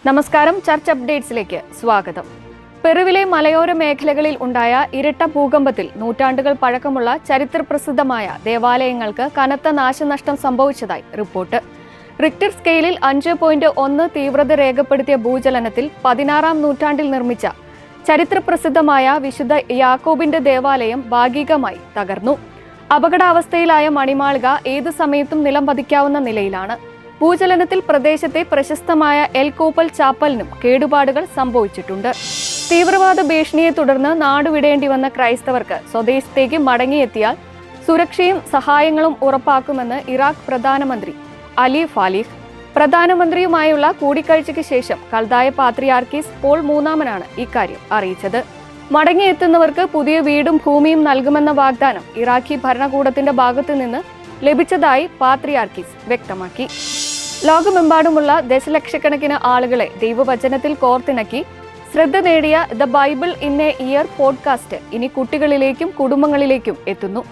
നമസ്കാരം, ചർച്ച് അപ്ഡേറ്റ്സിലേക്ക് സ്വാഗതം. പെറുവിലെ മലയോര മേഖലകളിൽ ഉണ്ടായ ഇരട്ട ഭൂകമ്പത്തിൽ നൂറ്റാണ്ടുകൾ പഴക്കമുള്ള ചരിത്രപ്രസിദ്ധമായ ദേവാലയങ്ങൾക്ക് കനത്ത നാശനഷ്ടം സംഭവിച്ചതായി റിപ്പോർട്ട്. റിക്ടർ സ്കെയിലിൽ 5.1 തീവ്രത രേഖപ്പെടുത്തിയ ഭൂചലനത്തിൽ 16-ാം നൂറ്റാണ്ടിൽ നിർമ്മിച്ച ചരിത്രപ്രസിദ്ധമായ വിശുദ്ധ യാക്കോബിന്റെ ദേവാലയം ഭാഗികമായി തകർന്നു. അപകടാവസ്ഥയിലായ മണിമാളിക ഏതു സമയത്തും നിലം പതിക്കാവുന്ന നിലയിലാണ്. ഭൂചലനത്തിൽ പ്രദേശത്തെ പ്രശസ്തമായ എൽ കോപ്പൽ ചാപ്പലിനും കേടുപാടുകൾ സംഭവിച്ചിട്ടുണ്ട്. തീവ്രവാദ ഭീഷണിയെ തുടർന്ന് നാടുവിടേണ്ടി വന്ന ക്രൈസ്തവർക്ക് സ്വദേശത്തേക്ക് മടങ്ങിയെത്തിയാൽ സുരക്ഷയും സഹായങ്ങളും ഉറപ്പാക്കുമെന്ന് ഇറാഖ് പ്രധാനമന്ത്രി അലി ഫാലിഹ്. പ്രധാനമന്ത്രിയുമായുള്ള കൂടിക്കാഴ്ചയ്ക്ക് ശേഷം കൽദായ പാത്രിയാർക്കീസ് പോൾ മൂന്നാമനാണ് ഇക്കാര്യം അറിയിച്ചത്. മടങ്ങിയെത്തുന്നവർക്ക് പുതിയ വീടും ഭൂമിയും നൽകുമെന്ന വാഗ്ദാനം ഇറാഖി ഭരണകൂടത്തിന്റെ ഭാഗത്തു നിന്ന് ലഭിച്ചതായി പാത്രിയാർക്കീസ് വ്യക്തമാക്കി. ലോകമെമ്പാടുമുള്ള ദശലക്ഷക്കണക്കിന് ആളുകളെ ദൈവവചനത്തിൽ കോർത്തിണക്കി ശ്രദ്ധ നേടിയ the bible in a year podcast ഇനി കുട്ടികളിലേക്കും കുടുംബങ്ങളിലേക്കും എത്തുന്നു.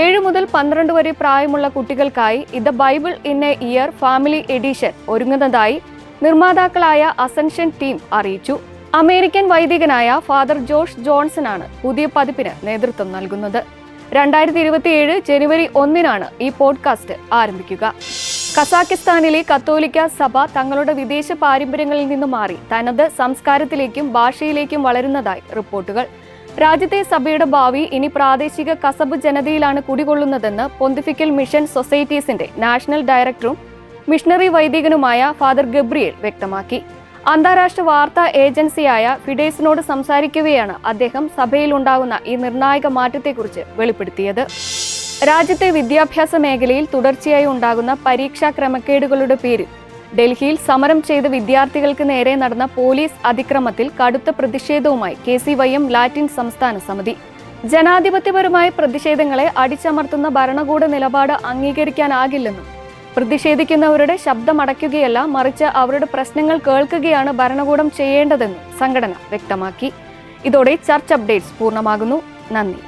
7 മുതൽ 12 വരെ പ്രായമുള്ള കുട്ടികൾക്കായി the bible in a year family edition ഒരുങ്ങുന്നതായി നിർമ്മാതാക്കളായ അസൻഷൻ ടീം അറിയിച്ചു. അമേരിക്കൻ വൈദികനായ ഫാദർ ജോഷ് ജോൺസനാണ് പുതിയ പതിപ്പിന് നേതൃത്വം നൽകുന്നത്. 2027 ജനുവരി 1-നാണ് ഈ പോഡ്കാസ്റ്റ് ആരംഭിക്കുക. കസാക്കിസ്ഥാനിലെ കത്തോലിക്ക സഭ തങ്ങളുടെ വിദേശ പാരമ്പര്യങ്ങളിൽ നിന്നു മാറി തനത് സംസ്കാരത്തിലേക്കും ഭാഷയിലേക്കും വളരുന്നതായി റിപ്പോർട്ടുകൾ. രാജ്യത്തെ സഭയുടെ ഭാവി ഇനി പ്രാദേശിക കസബ് ജനതയിലാണ് കുടികൊള്ളുന്നതെന്ന് പൊന്തിഫിക്കൽ മിഷൻ സൊസൈറ്റീസിന്റെ നാഷണൽ ഡയറക്ടറും മിഷണറി വൈദികനുമായ ഫാദർ ഗബ്രിയേൽ വ്യക്തമാക്കി. അന്താരാഷ്ട്ര വാർത്താ ഏജൻസിയായ ഫിഡേസിനോട് സംസാരിക്കവെയാണ് അദ്ദേഹം സഭയിലുണ്ടാകുന്ന ഈ നിർണായക മാറ്റത്തെക്കുറിച്ച് വെളിപ്പെടുത്തിയത്. രാജ്യത്തെ വിദ്യാഭ്യാസ മേഖലയിൽ തുടർച്ചയായി ഉണ്ടാകുന്ന പരീക്ഷാ ക്രമക്കേടുകളുടെ പേരിൽ ഡൽഹിയിൽ സമരം ചെയ്ത വിദ്യാർത്ഥികൾക്ക് നേരെ നടന്ന പോലീസ് അതിക്രമത്തിൽ കടുത്ത പ്രതിഷേധവുമായി KCYM ലാറ്റിൻ സംസ്ഥാന സമിതി. ജനാധിപത്യപരമായ പ്രതിഷേധങ്ങളെ അടിച്ചമർത്തുന്ന ഭരണകൂട നിലപാട് അംഗീകരിക്കാനാകില്ലെന്നും പ്രതിഷേധിക്കുന്നവരുടെ ശബ്ദമടയ്ക്കുകയല്ല, മറിച്ച് അവരുടെ പ്രശ്നങ്ങൾ കേൾക്കുകയാണ് ഭരണകൂടം ചെയ്യേണ്ടതെന്നും സംഘടന വ്യക്തമാക്കി. ഇതോടെ ചർച്ച് അപ്ഡേറ്റ്സ് പൂർണ്ണമാകുന്നു. നന്ദി.